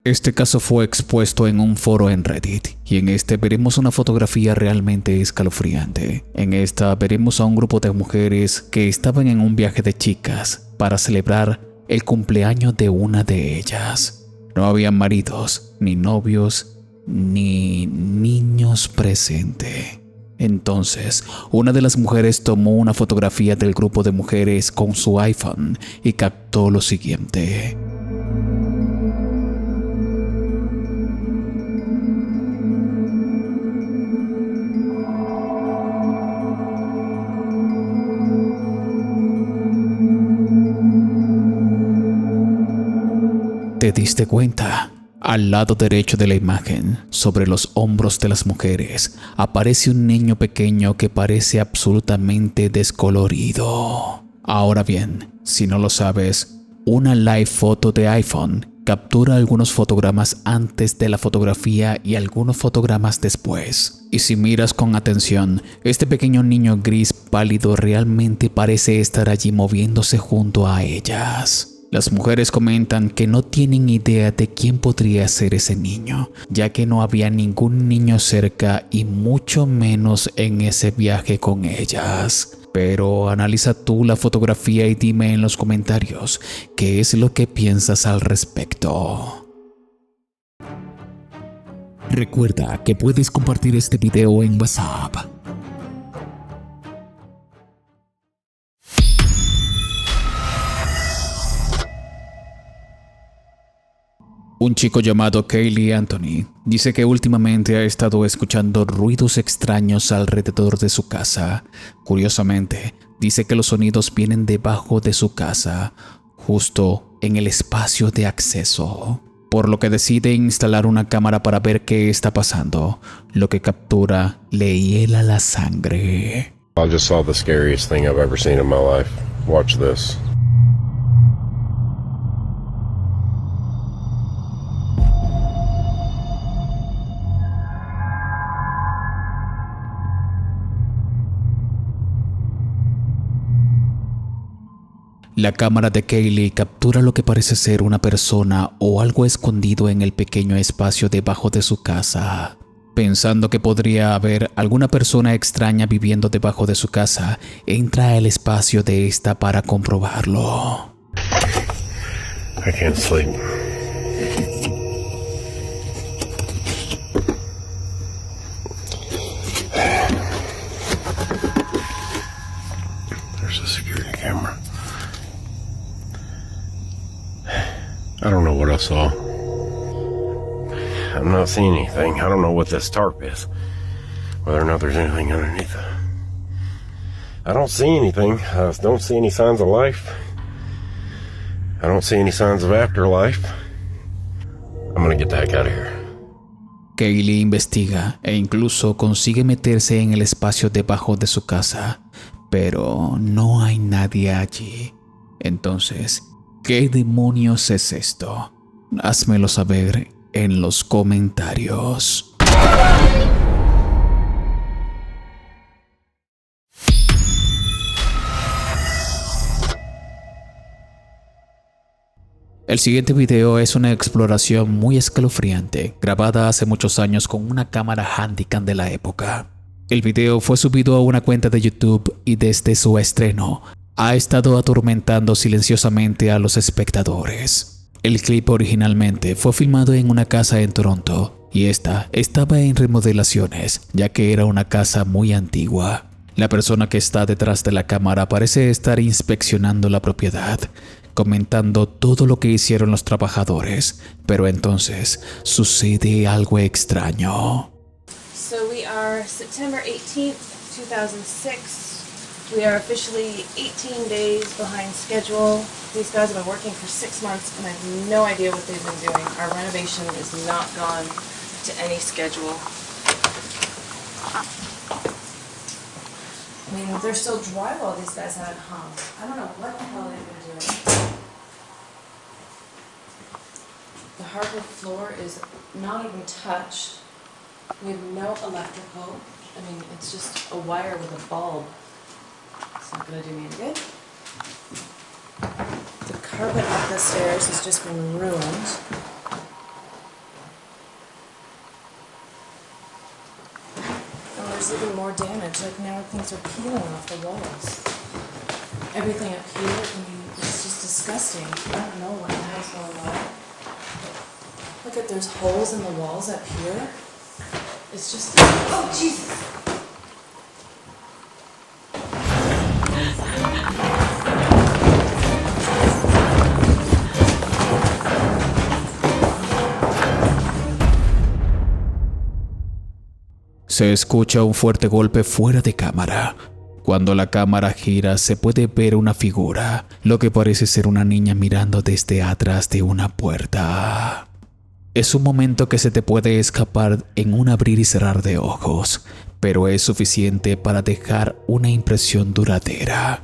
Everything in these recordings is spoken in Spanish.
Este caso fue expuesto en un foro en Reddit y en este veremos una fotografía realmente escalofriante. En esta veremos a un grupo de mujeres que estaban en un viaje de chicas para celebrar el cumpleaños de una de ellas. No había maridos, ni novios, ni niños presentes. Entonces, una de las mujeres tomó una fotografía del grupo de mujeres con su iPhone y captó lo siguiente. ¿Te diste cuenta? Al lado derecho de la imagen, sobre los hombros de las mujeres, aparece un niño pequeño que parece absolutamente descolorido. Ahora bien, si no lo sabes, una live foto de iPhone captura algunos fotogramas antes de la fotografía y algunos fotogramas después. Y si miras con atención, este pequeño niño gris pálido realmente parece estar allí moviéndose junto a ellas. Las mujeres comentan que no tienen idea de quién podría ser ese niño, ya que no había ningún niño cerca y mucho menos en ese viaje con ellas. Pero analiza tú la fotografía y dime en los comentarios qué es lo que piensas al respecto. Recuerda que puedes compartir este video en WhatsApp. Un chico llamado Kaylee Anthony dice que últimamente ha estado escuchando ruidos extraños alrededor de su casa. Curiosamente, dice que los sonidos vienen debajo de su casa, justo en el espacio de acceso. Por lo que decide instalar una cámara para ver qué está pasando. Lo que captura le hiela la sangre. I just saw the scariest thing I've ever seen in my life. Watch this. La cámara de Kaylee captura lo que parece ser una persona o algo escondido en el pequeño espacio debajo de su casa. Pensando que podría haber alguna persona extraña viviendo debajo de su casa, entra al espacio de esta para comprobarlo. I can't sleep. There's a security camera. I don't know what I saw. I'm not seeing anything. I don't know what this tarp is. Whether or not there's anything underneath it. I don't see anything. I don't see any signs of life. I don't see any signs of afterlife. I'm gonna get the heck out of here. Kaylee investiga e incluso consigue meterse en el espacio debajo de su casa, pero no hay nadie allí. Entonces, ¿qué demonios es esto? Házmelo saber en los comentarios. El siguiente video es una exploración muy escalofriante, grabada hace muchos años con una cámara Handycam de la época. El video fue subido a una cuenta de YouTube y desde su estreno ha estado atormentando silenciosamente a los espectadores. El clip originalmente fue filmado en una casa en Toronto y esta estaba en remodelaciones, ya que era una casa muy antigua. La persona que está detrás de la cámara parece estar inspeccionando la propiedad, comentando todo lo que hicieron los trabajadores, pero entonces sucede algo extraño. So we are September 18th, 2006. We are officially 18 days behind schedule. These guys have been working for 6 months and I have no idea what they've been doing. Our renovation is not gone to any schedule. I mean, they're still drywall these guys haven't hung. I don't know what the hell they've been doing. The hardwood floor is not even touched. We have no electrical. I mean, it's just a wire with a bulb. It's not gonna do me any good. The carpet up the stairs has just been ruined. there's even more damage. Like now things are peeling off the walls. Everything up here, I mean, it's just disgusting. I don't know what the hell's going on. Look at, there's holes in the walls up here. It's just, oh Jesus! Se escucha un fuerte golpe fuera de cámara. Cuando la cámara gira se puede ver una figura, lo que parece ser una niña mirando desde atrás de una puerta. Es un momento que se te puede escapar en un abrir y cerrar de ojos, pero es suficiente para dejar una impresión duradera.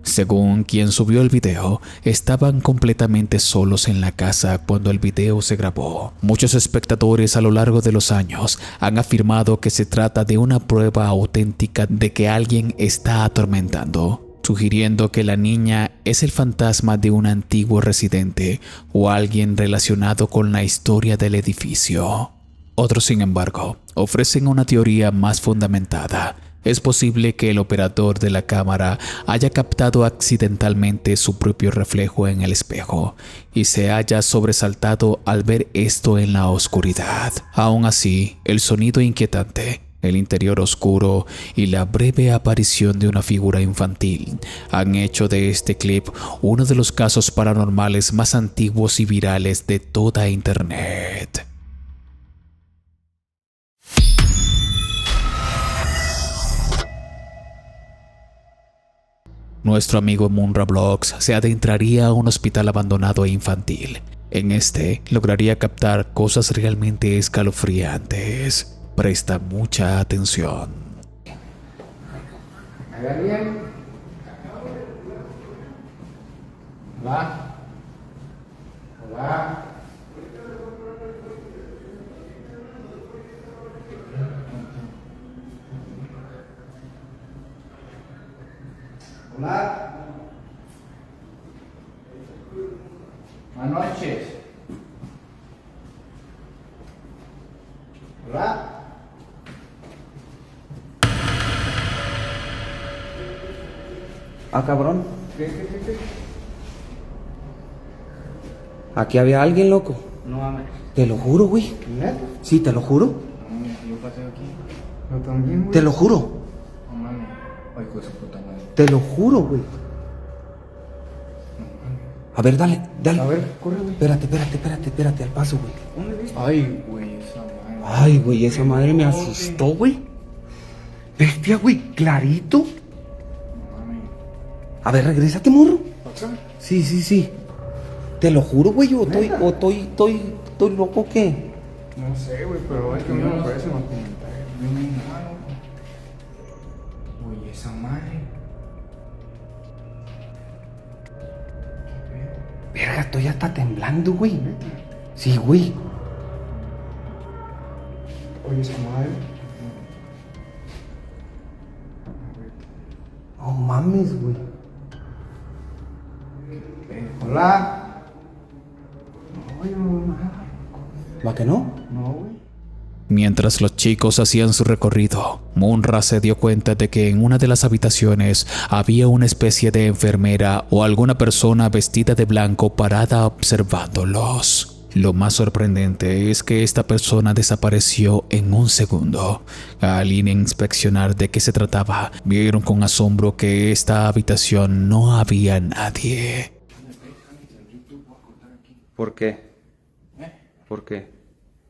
Según quien subió el video, estaban completamente solos en la casa cuando el video se grabó. Muchos espectadores a lo largo de los años han afirmado que se trata de una prueba auténtica de que alguien está atormentando, sugiriendo que la niña es el fantasma de un antiguo residente o alguien relacionado con la historia del edificio. Otros, sin embargo, ofrecen una teoría más fundamentada. Es posible que el operador de la cámara haya captado accidentalmente su propio reflejo en el espejo y se haya sobresaltado al ver esto en la oscuridad. Aún así, el sonido inquietante, el interior oscuro y la breve aparición de una figura infantil han hecho de este clip uno de los casos paranormales más antiguos y virales de toda Internet. Nuestro amigo Munra Vlogs se adentraría a un hospital abandonado e infantil. En este lograría captar cosas realmente escalofriantes. Presta mucha atención. ¿Hay alguien? Hola. Hola. Hola. Buenas noches. Hola. Ah, cabrón. ¿Qué? Aquí había alguien, loco. No mames. Te lo juro, güey. ¿Neta? Sí, te lo juro. No mames, yo pasé aquí. Yo también, güey. Te lo juro. No mames. Ay, hijo de su puta madre. Te lo juro, güey. A ver, dale. A ver, corre, güey. Espérate, al paso, güey. ¿Dónde viste? Ay, güey, esa madre. Ay, güey, esa madre me asustó, güey. Bestia, güey, clarito. No mames. A ver, regrésate, morro. ¿Acá? Sí. Te lo juro, güey, estoy loco, ¿o qué? No sé, güey, pero es que a mí me aparecen los comentarios. Bien raro. Güey, esa madre. Verga, estoy hasta temblando, güey. Sí, güey. Oye, esa madre. No mames, güey. Hola. No, yo no veo nada. ¿Va que no? No, güey. Mientras los chicos hacían su recorrido, Munra se dio cuenta de que en una de las habitaciones había una especie de enfermera o alguna persona vestida de blanco parada observándolos. Lo más sorprendente es que esta persona desapareció en un segundo. Al ir a inspeccionar de qué se trataba, vieron con asombro que en esta habitación no había nadie. ¿Por qué? ¿Eh? ¿Por qué?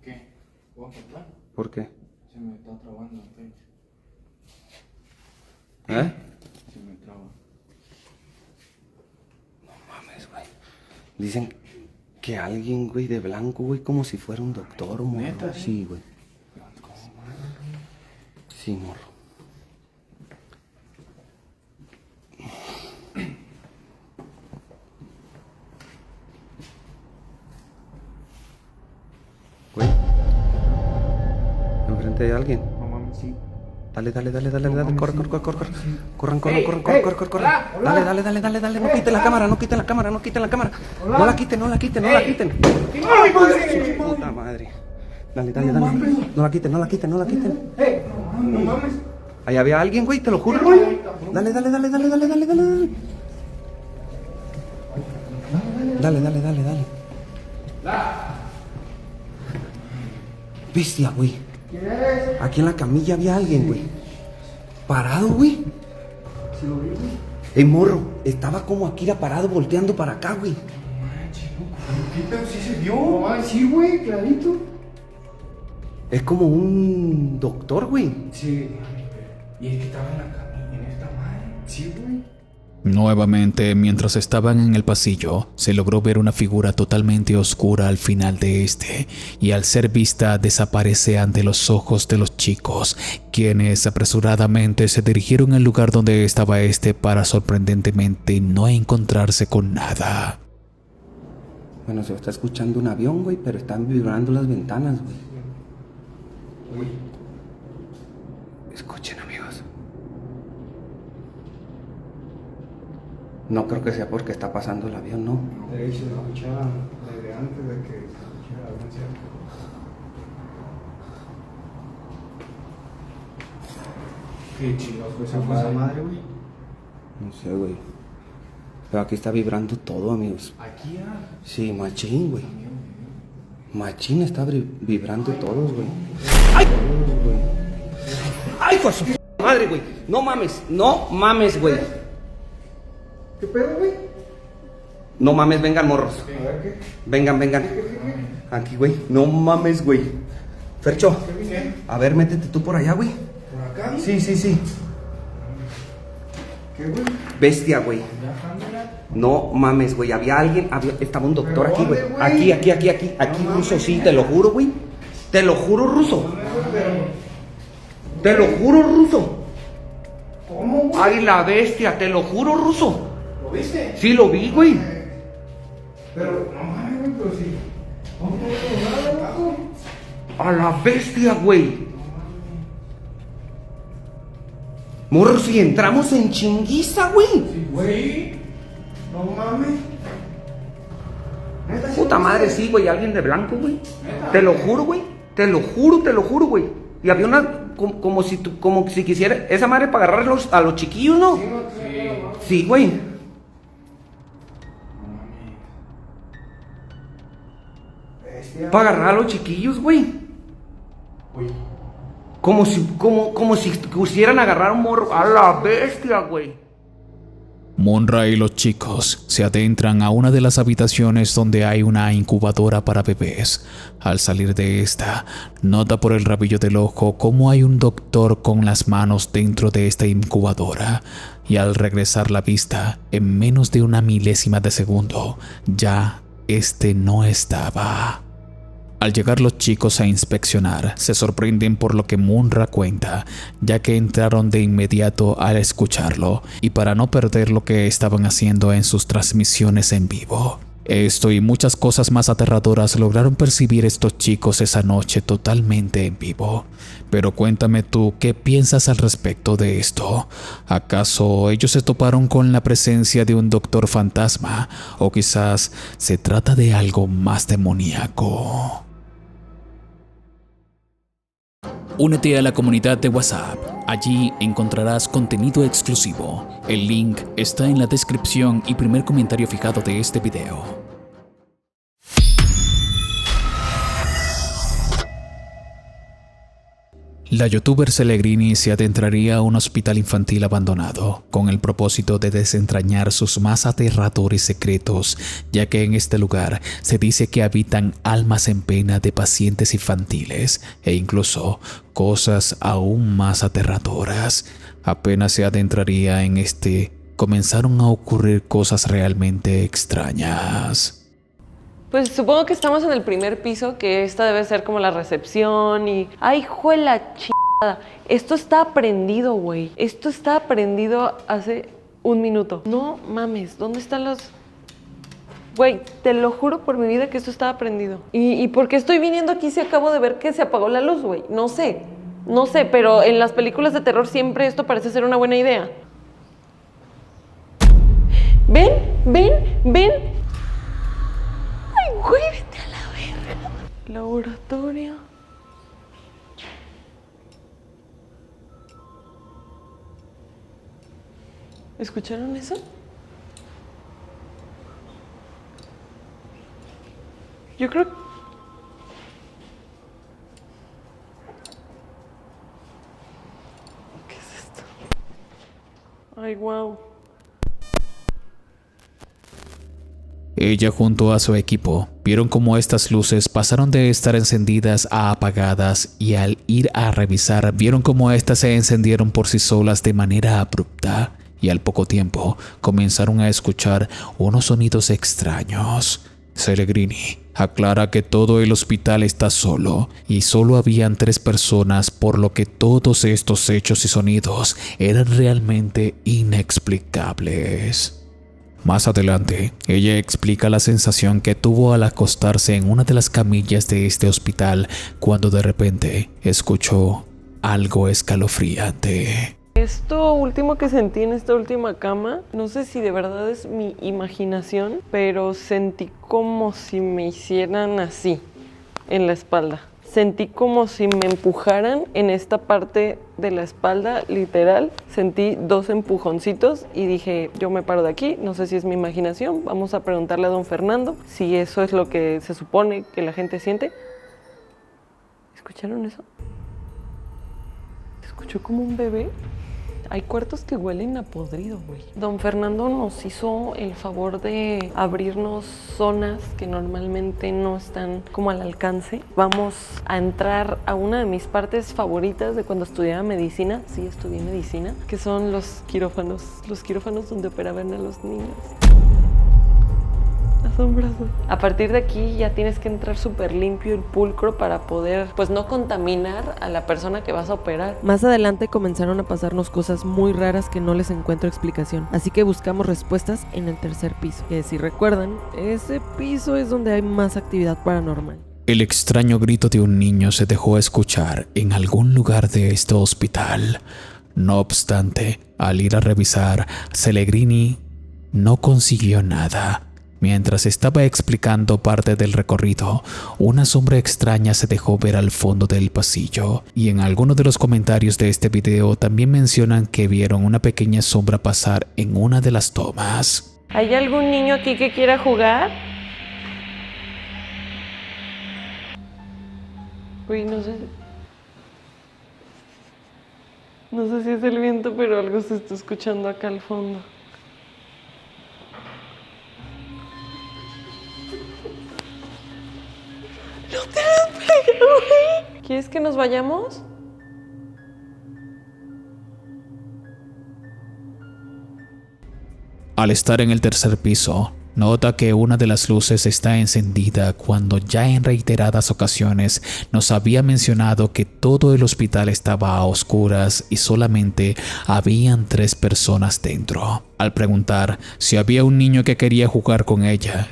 ¿Qué? ¿Puedo contar? ¿Por qué? Se me está trabando el pecho. ¿Eh? Se me traba. Mames, güey. Dicen que alguien, güey, de blanco, güey, como si fuera un doctor, morro. ¿Neta? Sí, güey. Sí, morro. Güey. Enfrente hay alguien. No mames, sí. Dale, corre. Corran. Dale. No quiten la cámara. No quiten la cámara. No la quiten. ¡Ay, madre! Puta madre. Dale. No la quiten. No mames. Ahí había alguien, güey, te lo juro, güey. Dale. Dale. Bestia, güey. ¿Quién eres? Aquí en la camilla había alguien, güey. Parado, güey. Sí lo vi, güey. El morro, estaba como aquí era parado, volteando para acá, güey. ¿Qué pedo? ¿Sí se vio? Ay, sí, güey, clarito. Es como un doctor, güey. Sí. Y es que estaba en la camilla, en esta madre. Sí, güey. Nuevamente, mientras estaban en el pasillo, se logró ver una figura totalmente oscura al final de este, y al ser vista desaparece ante los ojos de los chicos, quienes apresuradamente se dirigieron al lugar donde estaba este para sorprendentemente no encontrarse con nada. Bueno, se está escuchando un avión, güey, pero están vibrando las ventanas, güey. Uy. Escuchen, amigos. No creo que sea porque está pasando el avión, ¿no? De hecho, se escuchaba desde antes de que se escuchara la audiencia. Qué chingados fue esa madre, güey. No sé, güey. Pero aquí está vibrando todo, amigos. Aquí, Sí, machín, güey. Machín está vibrando todos, güey. ¡Ay! ¡Ay, por su madre, güey! No mames, güey. ¿Qué pedo, güey? No mames, vengan, morros. A ver, ¿qué? Vengan. Aquí, güey. No mames, güey. Fercho, a ver, métete tú por allá, güey. ¿Por acá? Sí. ¿Qué, güey? Bestia, güey. No mames, güey. Había alguien, estaba un doctor aquí, güey. Aquí, ruso, sí, te lo juro, güey. Te lo juro, ruso. ¿Cómo, güey? Ay, la bestia, te lo juro, ruso. ¿Lo viste? Sí, lo vi, güey. Pero, no mames, güey, pero sí. ¿Cómo no veo nada, loco? A la bestia, güey. Morro, si entramos en chinguiza, güey. Sí, güey. No mames. ¿Neta, sí Puta lo madre, viste? sí, güey. Alguien de blanco, güey. Te lo juro, güey. Te lo juro, güey. Y había una, como si quisiera, esa madre para agarrar a los chiquillos, ¿no? Sí, güey. Bestia. Para agarrar a los chiquillos, güey. Uy. Como si quisieran agarrar a un morro. A la bestia, güey. Monra y los chicos se adentran a una de las habitaciones donde hay una incubadora para bebés. Al salir de esta, nota por el rabillo del ojo cómo hay un doctor con las manos dentro de esta incubadora, y al regresar la vista, en menos de una milésima de segundo, ya este no estaba. Al llegar los chicos a inspeccionar, se sorprenden por lo que Munra cuenta, ya que entraron de inmediato al escucharlo y para no perder lo que estaban haciendo en sus transmisiones en vivo. Esto y muchas cosas más aterradoras lograron percibir estos chicos esa noche totalmente en vivo. Pero cuéntame tú, ¿qué piensas al respecto de esto? ¿Acaso ellos se toparon con la presencia de un doctor fantasma? ¿O quizás se trata de algo más demoníaco? Únete a la comunidad de WhatsApp. Allí encontrarás contenido exclusivo. El link está en la descripción y primer comentario fijado de este video. La youtuber Celegrini se adentraría a un hospital infantil abandonado con el propósito de desentrañar sus más aterradores secretos, ya que en este lugar se dice que habitan almas en pena de pacientes infantiles e incluso cosas aún más aterradoras. Apenas se adentraría en comenzaron a ocurrir cosas realmente extrañas. Pues supongo que estamos en el primer piso, que esta debe ser como la recepción y... ¡Ay, juela chingada! Esto está prendido, güey. Esto está prendido hace un minuto. No mames, ¿dónde están los...? Güey, te lo juro por mi vida que esto estaba prendido. ¿Y por qué estoy viniendo aquí si acabo de ver que se apagó la luz, güey? No sé, pero en las películas de terror siempre esto parece ser una buena idea. ¿Ven? ¡Ay, güey, vete a la verga! Laboratorio. ¿Escucharon eso? Yo creo... ¿Qué es esto? Ay, wow. Ella junto a su equipo vieron cómo estas luces pasaron de estar encendidas a apagadas y al ir a revisar vieron cómo estas se encendieron por sí solas de manera abrupta y al poco tiempo comenzaron a escuchar unos sonidos extraños. Cellegrini aclara que todo el hospital está solo y solo habían 3 personas, por lo que todos estos hechos y sonidos eran realmente inexplicables. Más adelante, ella explica la sensación que tuvo al acostarse en una de las camillas de este hospital cuando de repente escuchó algo escalofriante. Esto último que sentí en esta última cama, no sé si de verdad es mi imaginación, pero sentí como si me hicieran así, en la espalda. Sentí como si me empujaran en esta parte de la espalda, literal. Sentí 2 empujoncitos y dije, yo me paro de aquí, no sé si es mi imaginación, vamos a preguntarle a don Fernando si eso es lo que se supone que la gente siente. ¿Escucharon eso? ¿Se escuchó como un bebé? Hay cuartos que huelen a podrido, güey. Don Fernando nos hizo el favor de abrirnos zonas que normalmente no están como al alcance. Vamos a entrar a una de mis partes favoritas de cuando estudiaba medicina. Sí, estudié medicina, que son los quirófanos. Los quirófanos donde operaban a los niños. Asombroso. A partir de aquí ya tienes que entrar súper limpio y pulcro para poder, pues, no contaminar a la persona que vas a operar. Más adelante comenzaron a pasarnos cosas muy raras que no les encuentro explicación, así que buscamos respuestas en el 3er piso, que si recuerdan, ese piso es donde hay más actividad paranormal. El extraño grito de un niño se dejó escuchar en algún lugar de este hospital. No obstante, al ir a revisar, Cellegrini no consiguió nada. Mientras estaba explicando parte del recorrido, una sombra extraña se dejó ver al fondo del pasillo, y en algunos de los comentarios de este video también mencionan que vieron una pequeña sombra pasar en una de las tomas. ¿Hay algún niño aquí que quiera jugar? Uy, no sé. No sé si es el viento, pero algo se está escuchando acá al fondo. ¡No te despegues, güey! ¿Quieres que nos vayamos? Al estar en el 3er piso, nota que una de las luces está encendida cuando ya en reiteradas ocasiones nos había mencionado que todo el hospital estaba a oscuras y solamente habían 3 personas dentro. Al preguntar si había un niño que quería jugar con ella,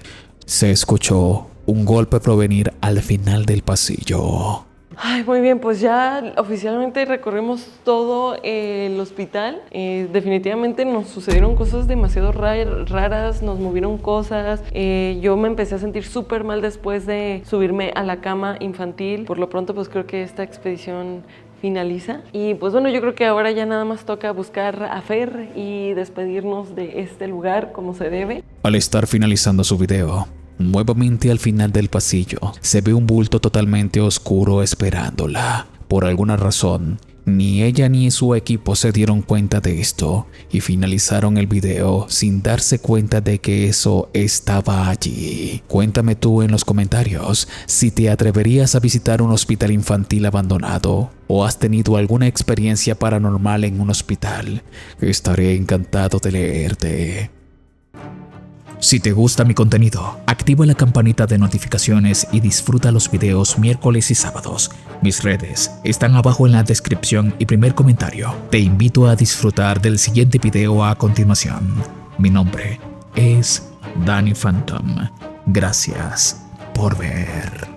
se escuchó un golpe provenir al final del pasillo. Ay, muy bien, pues ya oficialmente recorrimos todo el hospital. Definitivamente nos sucedieron cosas demasiado raras, nos movieron cosas. Yo me empecé a sentir súper mal después de subirme a la cama infantil. Por lo pronto, pues creo que esta expedición finaliza. Y pues bueno, yo creo que ahora ya nada más toca buscar a Fer y despedirnos de este lugar como se debe. Al estar finalizando su video, nuevamente al final del pasillo se ve un bulto totalmente oscuro esperándola. Por alguna razón, ni ella ni su equipo se dieron cuenta de esto y finalizaron el video sin darse cuenta de que eso estaba allí. Cuéntame tú en los comentarios si te atreverías a visitar un hospital infantil abandonado o has tenido alguna experiencia paranormal en un hospital. Estaré encantado de leerte. Si te gusta mi contenido, activa la campanita de notificaciones y disfruta los videos miércoles y sábados. Mis redes están abajo en la descripción y primer comentario. Te invito a disfrutar del siguiente video a continuación. Mi nombre es Danny Phantom. Gracias por ver.